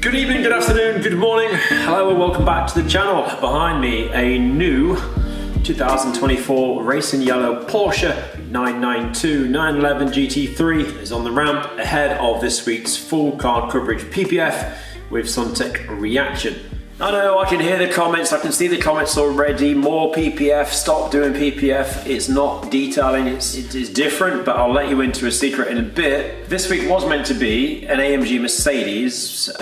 Good evening, good afternoon, good morning. Hello and welcome back to the channel. Behind me, a new 2024 Racing Yellow Porsche 992 911 GT3 is on the ramp ahead of this week's full car coverage PPF with Suntech reaction. I know, I can hear the comments, I can see the comments already. More PPF, stop doing PPF. It's not detailing, it is different, but I'll let you into a secret in a bit. This week was meant to be an AMG Mercedes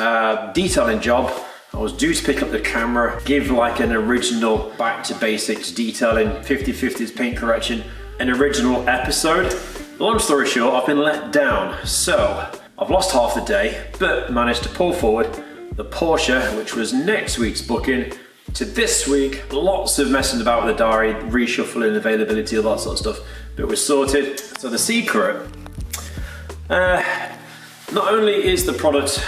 detailing job. I was due to pick up the camera, give like an original back to basics detailing, 50/50s paint correction, an original episode. Long story short, I've been let down. So I've lost half the day, but managed to pull forward the Porsche, which was next week's booking, to this week. Lots of messing about with the diary, reshuffling, availability, all that sort of stuff, but we're sorted. So the secret, not only is the product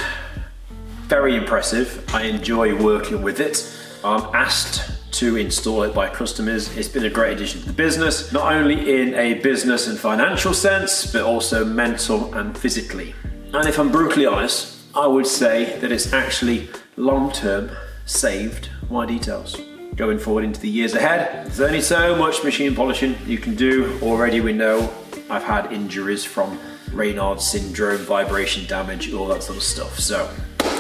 very impressive, I enjoy working with it, I'm asked to install it by customers. It's been a great addition to the business, not only in a business and financial sense, but also mental and physically. And if I'm brutally honest, I would say that it's actually long-term saved my details. Going forward into the years ahead, there's only so much machine polishing you can do. Already we know I've had injuries from Raynaud's syndrome, vibration damage, all that sort of stuff. So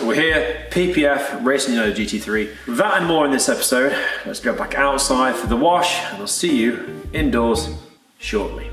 we're here, PPF, Racing Yellow GT3. With that and more in this episode, let's go back outside for the wash and I'll see you indoors shortly.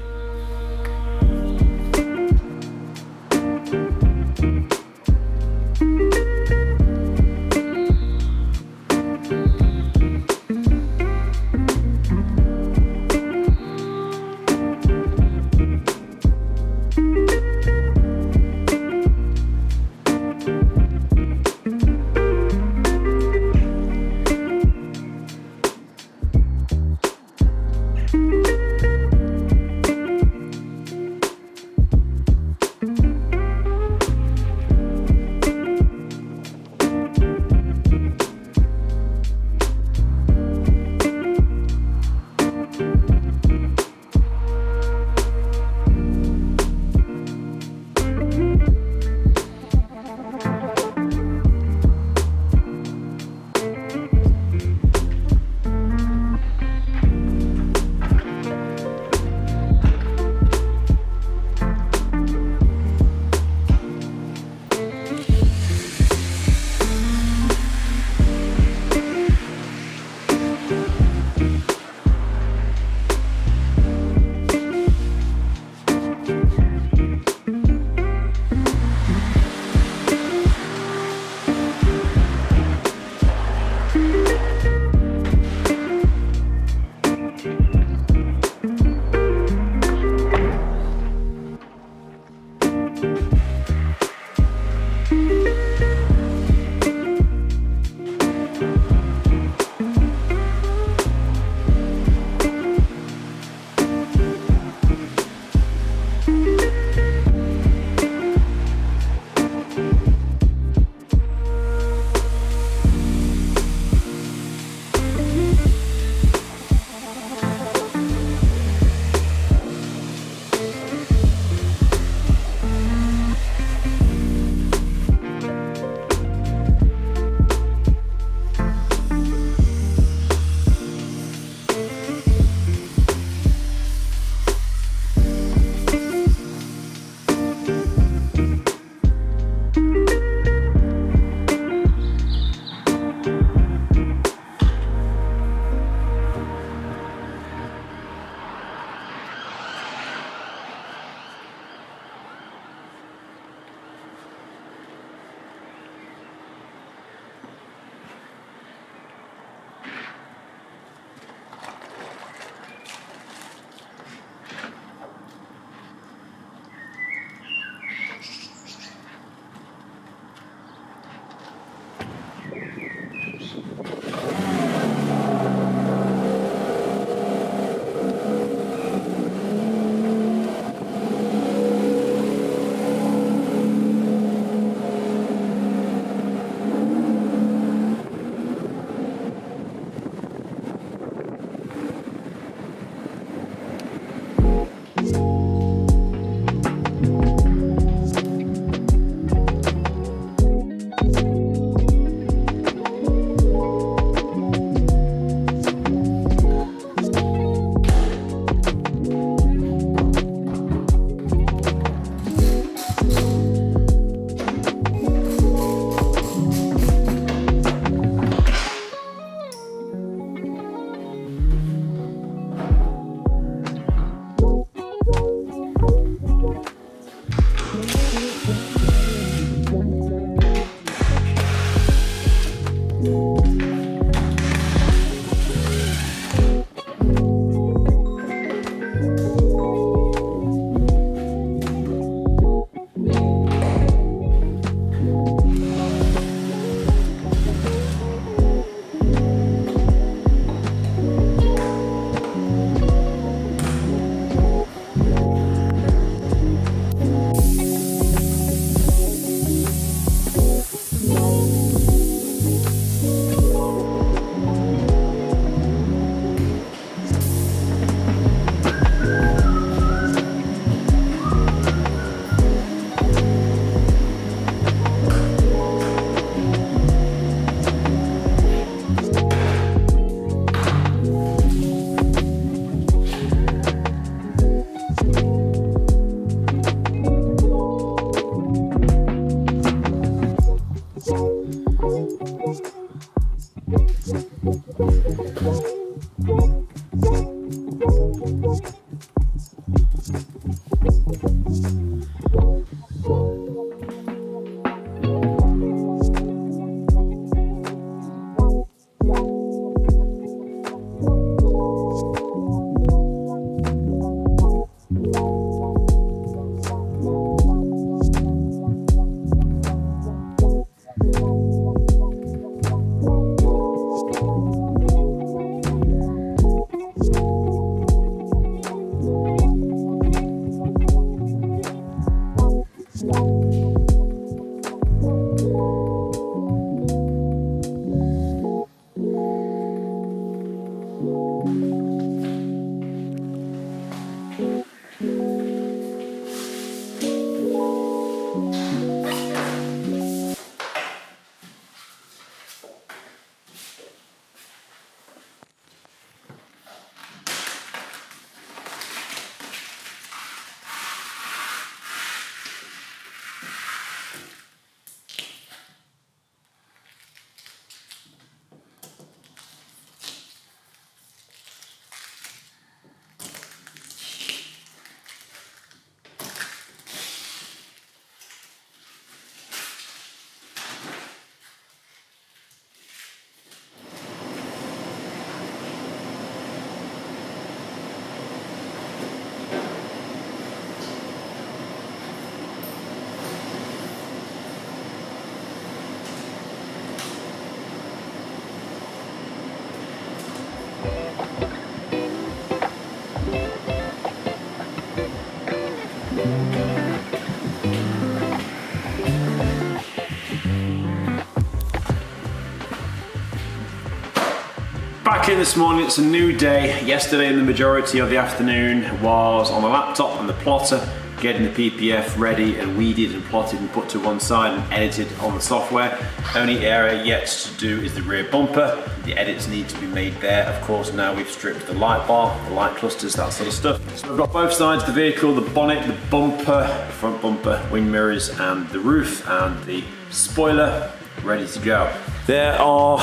back in this morning. It's a new day. Yesterday, the majority of the afternoon was on the laptop and the plotter, getting the PPF ready and weeded and plotted and put to one side and edited on the software. Only area yet to do is the rear bumper. The edits need to be made there. Of course, now we've stripped the light bar, the light clusters, that sort of stuff. So we've got both sides of the vehicle, the bonnet, the bumper, front bumper, wing mirrors, and the roof, and the spoiler ready to go. There are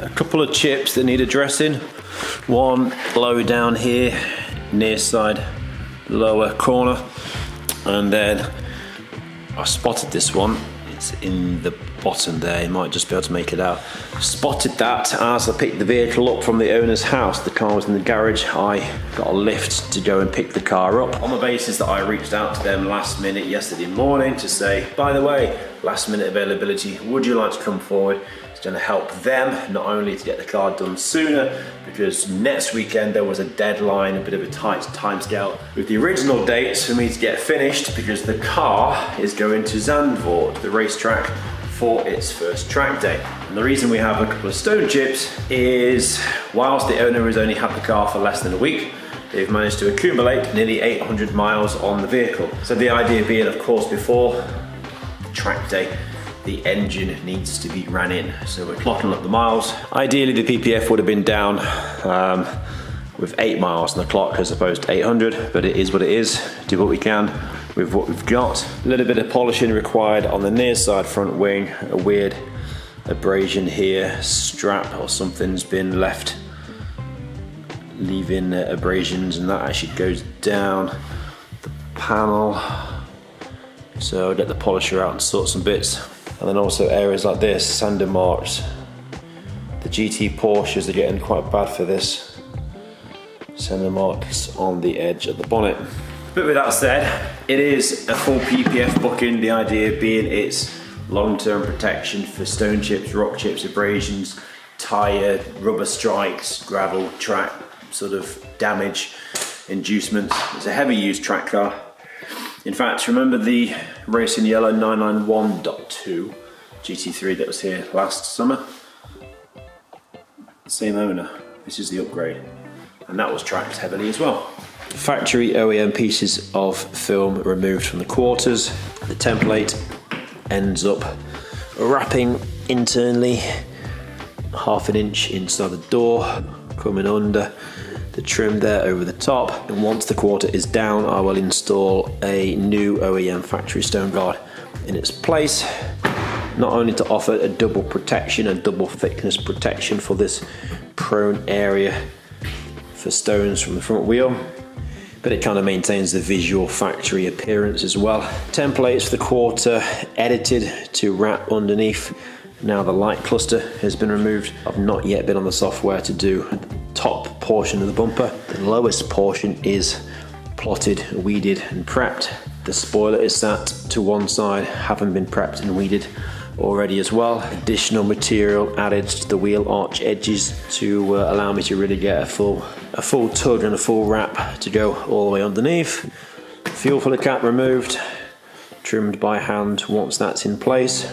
a couple of chips that need addressing. One low down here, near side lower corner, and then I spotted this one. It's in the bottom there, you might just be able to make it out. Spotted that as I picked the vehicle up from the owner's house. The car was in the garage. I got a lift to go and pick the car up, on the basis that I reached out to them last minute yesterday morning to say, by the way, last minute availability, would you like to come forward? It's going to help them not only to get the car done sooner, because next weekend there was a deadline, a bit of a tight timescale with the original dates for me to get finished, because the car is going to Zandvoort, the racetrack, for its first track day. And the reason we have a couple of stone chips is, whilst the owner has only had the car for less than a week, they've managed to accumulate nearly 800 miles on the vehicle. So the idea being, of course, before the track day, the engine needs to be ran in. So we're clocking up the miles. Ideally, the PPF would have been down with 8 miles on the clock as opposed to 800, but it is what it is. Do what we can with what we've got. A little bit of polishing required on the near side front wing. A weird abrasion here, strap or something's been left, leaving abrasions, and that actually goes down the panel. So I'll get the polisher out and sort some bits. And then also areas like this, sander marks. The GT Porsches are getting quite bad for this. Sander marks on the edge of the bonnet. But with that said, it is a full PPF booking, the idea being it's long-term protection for stone chips, rock chips, abrasions, tyre, rubber strikes, gravel, track, sort of damage, inducements. It's a heavy used track car. In fact, remember the Racing Yellow 991.2 GT3 that was here last summer? Same owner. This is the upgrade. And that was tracked heavily as well. Factory OEM pieces of film removed from the quarters. The template ends up wrapping internally, 1/2 inch inside the door, coming under the trim there over the top. And once the quarter is down, I will install a new OEM factory stone guard in its place, not only to offer a double protection, a double thickness protection for this prone area for stones from the front wheel, but it kind of maintains the visual factory appearance as well. Templates for the quarter edited to wrap underneath. Now the light cluster has been removed. I've not yet been on the software to do the top portion of the bumper. The lowest portion is plotted, weeded and prepped. The spoiler is sat to one side, having been prepped and weeded already as well. Additional material added to the wheel arch edges to allow me to really get a full tug and a full wrap to go all the way underneath. Fuel filler cap removed, trimmed by hand once that's in place.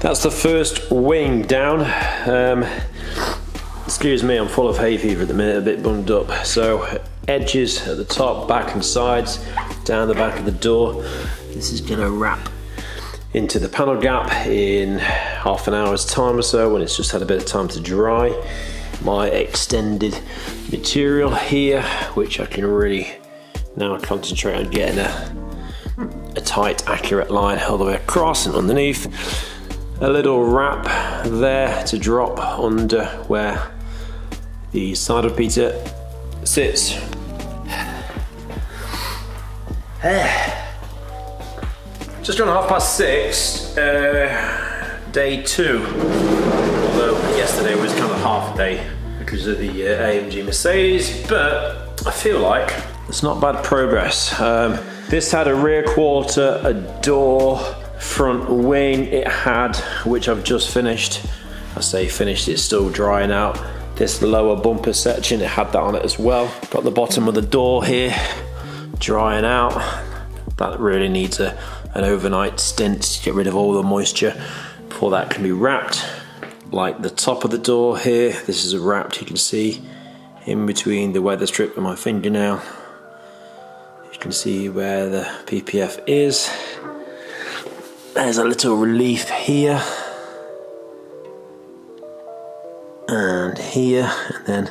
That's the first wing down. Excuse me, I'm full of hay fever at the minute, a bit bunged up. So edges at the top, back and sides, down the back of the door. This is gonna wrap into the panel gap in half an hour's time or so, when it's just had a bit of time to dry. My extended material here, which I can really now concentrate on getting a tight, accurate line all the way across and underneath. A little wrap there to drop under where the side repeater sits. Just gone 6:30, day 2. Although yesterday was kind of half a day because of the AMG Mercedes, but I feel like it's not bad progress. This had a rear quarter, a door, front wing it had, which I've just finished. I say finished, it's still drying out. This lower bumper section, it had that on it as well. Got the bottom of the door here, drying out. That really needs an overnight stint to get rid of all the moisture before that can be wrapped. Like the top of the door here, this is wrapped, you can see in between the weather strip and my fingernail. You can see where the PPF is. There's a little relief here. And here, and then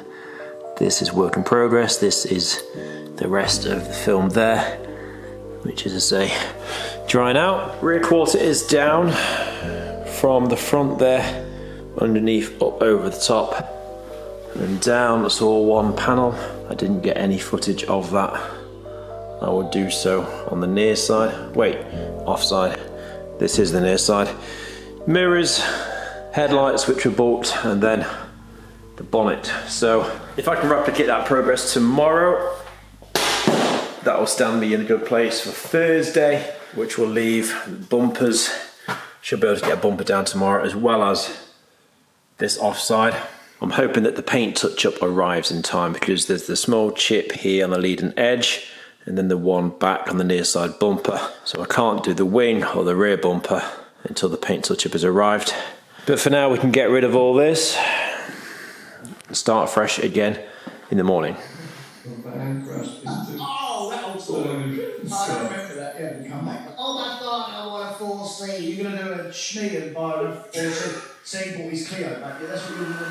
this is work in progress. This is the rest of the film there, which is to say, drying out. Rear quarter is down from the front there, underneath up over the top, and down. That's all one panel. I didn't get any footage of that. I will do so on the near side. Wait, offside. This is the near side. Mirrors, headlights which were bought, and then the bonnet. So if I can replicate that progress tomorrow, that will stand me in a good place for Thursday, which will leave bumpers. Should be able to get a bumper down tomorrow, as well as this offside. I'm hoping that the paint touch-up arrives in time, because there's the small chip here on the leading edge, and then the one back on the near side bumper. So I can't do the wing or the rear bumper until the paint touch-up has arrived. But for now, we can get rid of all this and start fresh again in the morning. Oh, that was cool. I remember that, yeah, we come back. Oh, my God, I want a 4C. You're going to do a Schmee and buy a 4C. Saying bought his Clio back, yeah, that's what you're going to do.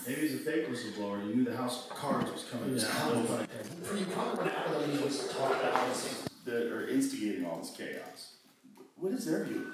Maybe he's a fake whistleblower. You knew the House of Cards was coming down. That are instigating all this chaos. What is their view?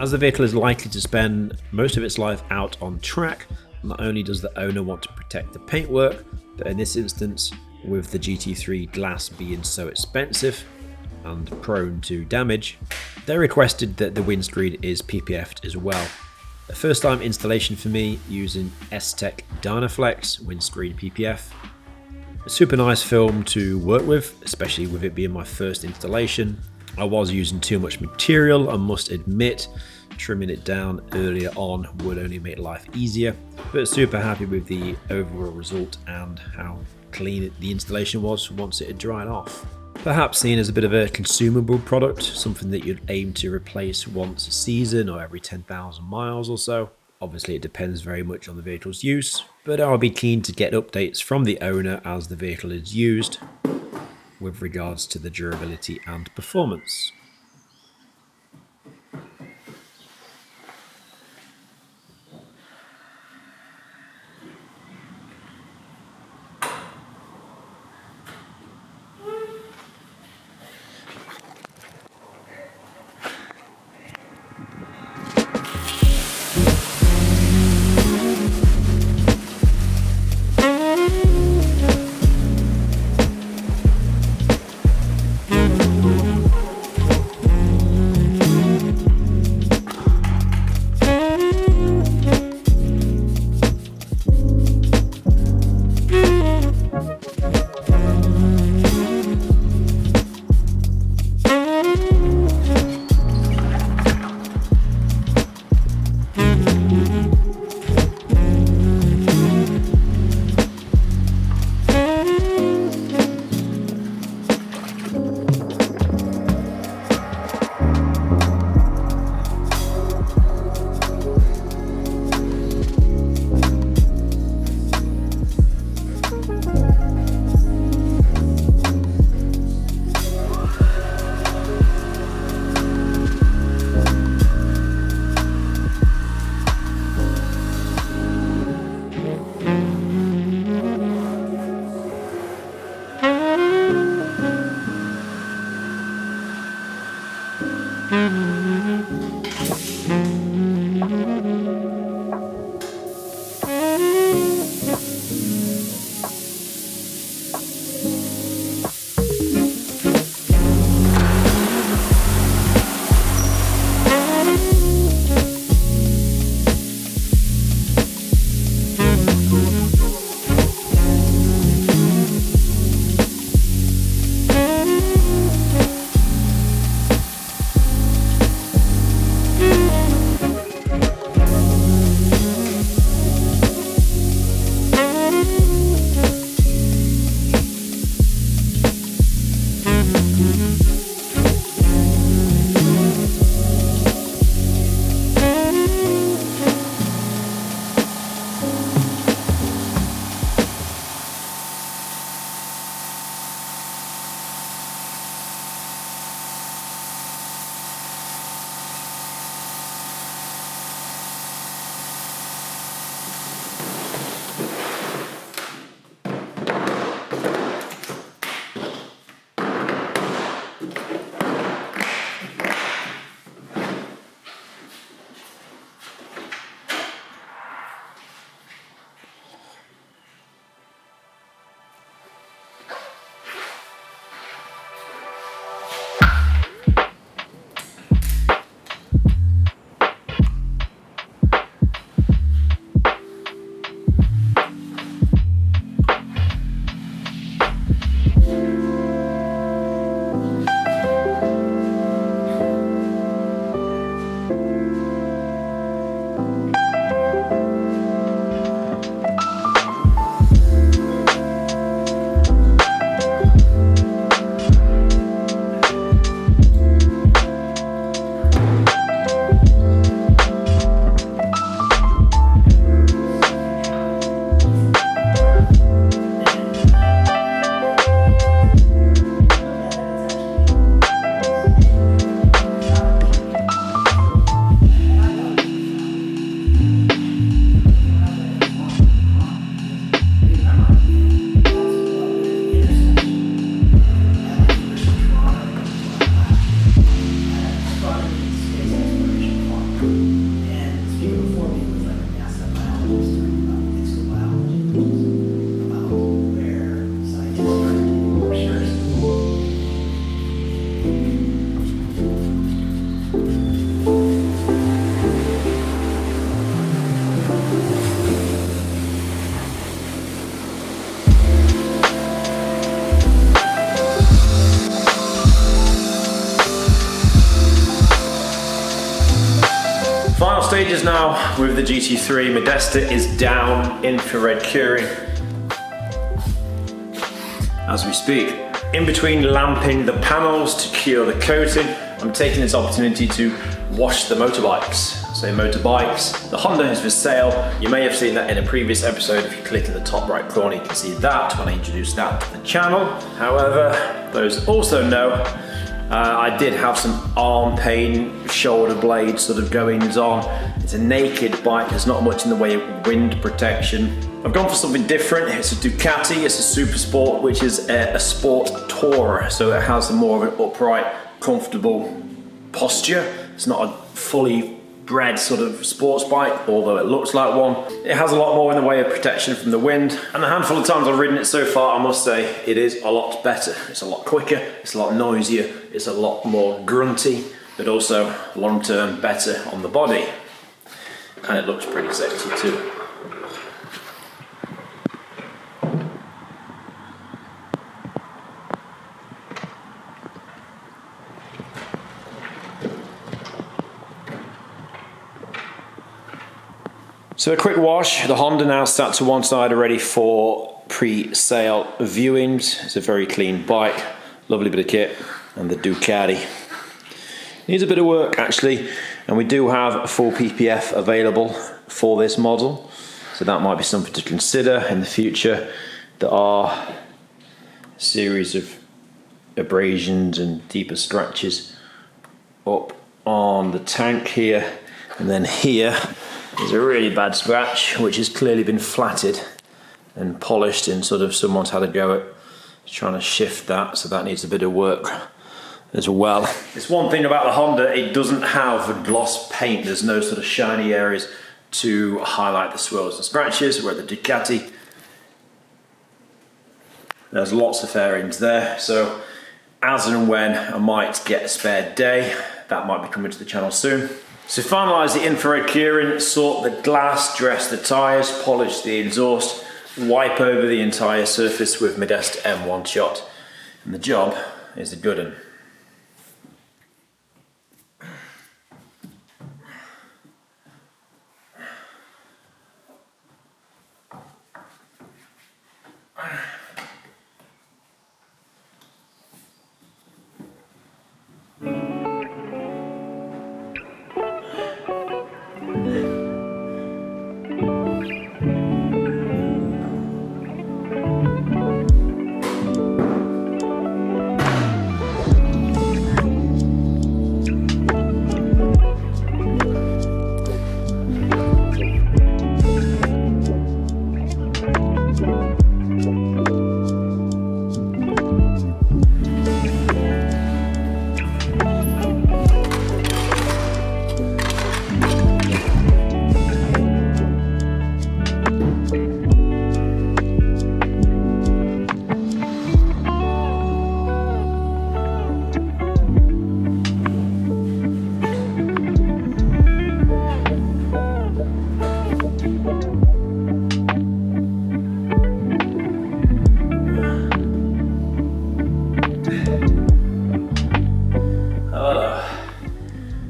As the vehicle is likely to spend most of its life out on track, not only does the owner want to protect the paintwork, but in this instance, with the GT3 glass being so expensive and prone to damage, they requested that the windscreen is PPF'd as well. A first time installation for me using S-Tech Dynaflex windscreen PPF. A super nice film to work with, especially with it being my first installation. I was using too much material, I must admit. Trimming it down earlier on would only make life easier, but super happy with the overall result and how clean the installation was once it had dried off. Perhaps seen as a bit of a consumable product, something that you'd aim to replace once a season or every 10,000 miles or so. Obviously it depends very much on the vehicle's use, but I'll be keen to get updates from the owner as the vehicle is used with regards to the durability and performance. stages now with the GT3. Modesta is down infrared curing as we speak. In between lamping the panels to cure the coating, I'm taking this opportunity to wash the motorbikes. So motorbikes, the Honda is for sale. You may have seen that in a previous episode. If you click in the top right corner, you can see that when I introduced that to the channel. However, those also know I did have some arm pain, shoulder blade sort of goings on. It's a naked bike, there's not much in the way of wind protection. I've gone for something different. It's a Ducati, it's a Super Sport, which is a sport tourer. So it has more of an upright, comfortable posture. It's not a fully bred sort of sports bike, although it looks like one. It has a lot more in the way of protection from the wind, and the handful of times I've ridden it so far, I must say it is a lot better. It's a lot quicker, it's a lot noisier, it's a lot more grunty, but also long-term better on the body, and it looks pretty sexy too. So a quick wash. The Honda now sat to one side ready for pre-sale viewings. It's a very clean bike, lovely bit of kit, and the Ducati needs a bit of work actually, and we do have a full PPF available for this model, so that might be something to consider in the future. There are a series of abrasions and deeper scratches up on the tank here, and then here is a really bad scratch which has clearly been flatted and polished, and sort of someone's had a go at trying to shift that, so that needs a bit of work as well. It's one thing about the Honda, it doesn't have a gloss paint. There's no sort of shiny areas to highlight the swirls and scratches, where the Ducati, there's lots of fairings there. So as and when I might get a spare day, that might be coming to the channel soon. So finalise the infrared curing, sort the glass, dress the tyres, polish the exhaust, wipe over the entire surface with Modesta M1 shot, and the job is a good one.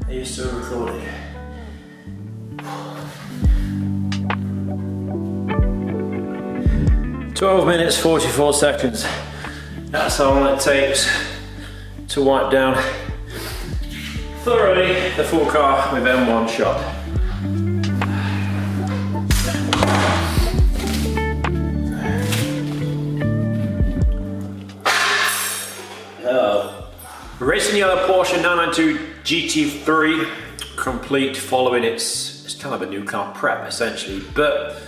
Are you still recording? "12 minutes 44 seconds. That's how long it takes to wipe down thoroughly the full car with M1 shot. Racing yellow Porsche 992 GT3, complete following it's kind of a new car prep essentially, but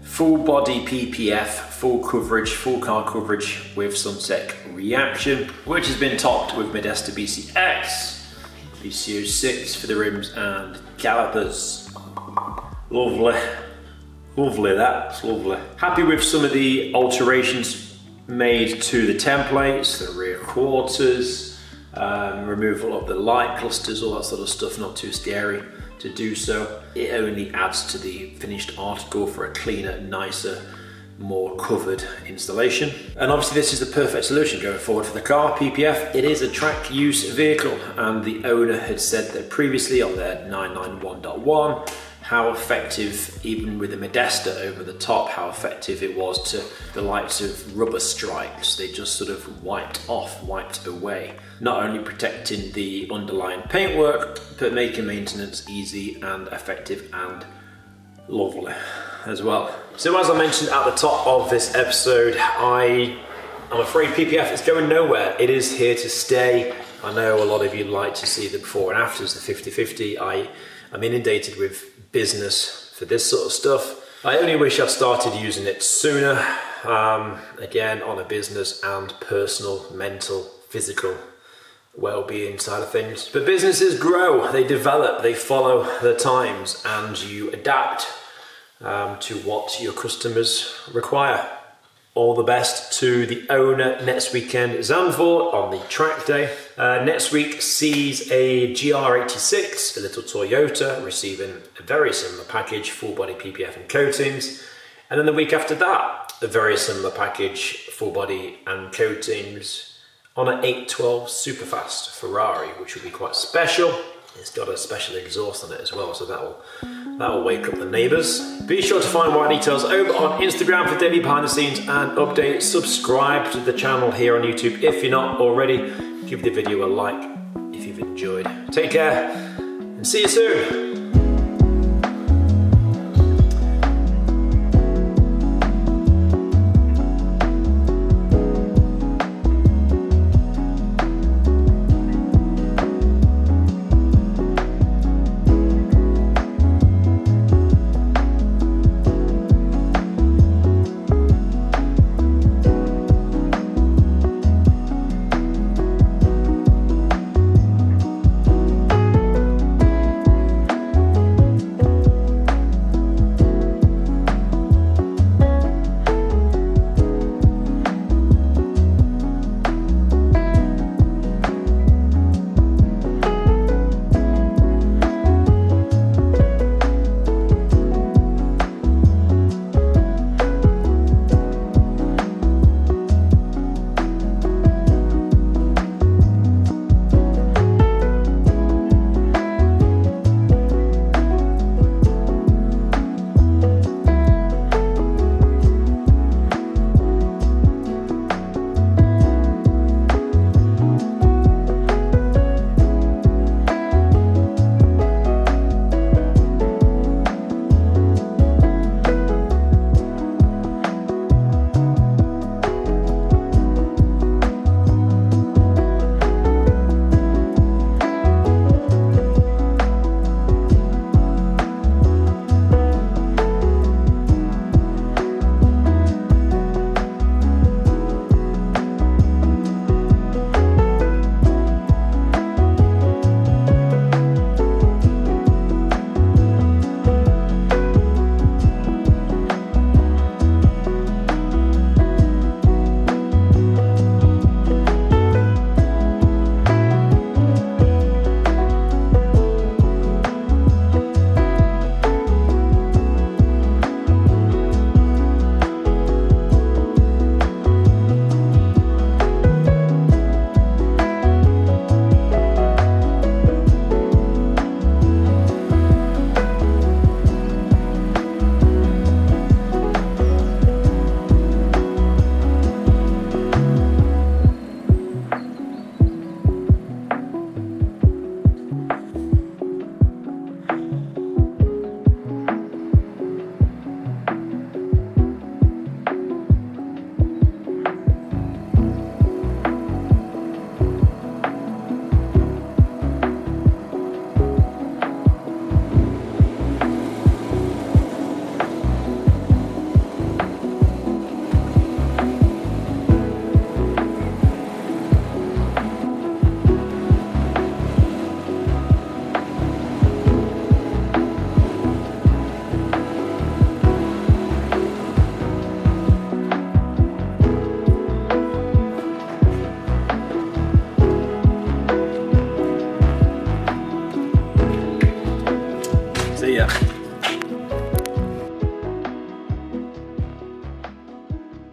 full body PPF, full coverage, full car coverage with Sunset reaction, which has been topped with Modesta BCX, BC06 for the rims and calipers. Lovely, lovely, that's lovely. Happy with some of the alterations made to the templates, the rear quarters, removal of the light clusters, all that sort of stuff, not too scary to do so. It only adds to the finished article for a cleaner, nicer, more covered installation. And obviously this is the perfect solution going forward for the car. PPF, it is a track use vehicle, and the owner had said that previously on their 991.1 how effective, even with the Modesta over the top, how effective it was to the likes of rubber stripes. They just sort of wiped away. Not only protecting the underlying paintwork, but making maintenance easy and effective and lovely as well. So as I mentioned at the top of this episode, I'm afraid PPF is going nowhere. It is here to stay. I know a lot of you like to see the before and afters, the 50-50. I'm inundated with business for this sort of stuff. I only wish I'd started using it sooner, again on a business and personal, mental, physical well-being side of things. But businesses grow, they develop, they follow the times, and you adapt to what your customers require. All the best to the owner next weekend at Zandvoort on the track day. Next week sees a GR86, a little Toyota, receiving a very similar package, full body PPF and coatings. And then the week after that, a very similar package, full body and coatings on an 812 Superfast Ferrari, which will be quite special. It's got a special exhaust on it as well, so that will wake up the neighbours. Be sure to find more details over on Instagram for daily behind the scenes and updates. Subscribe to the channel here on YouTube if you're not already. Give the video a like if you've enjoyed. Take care and see you soon.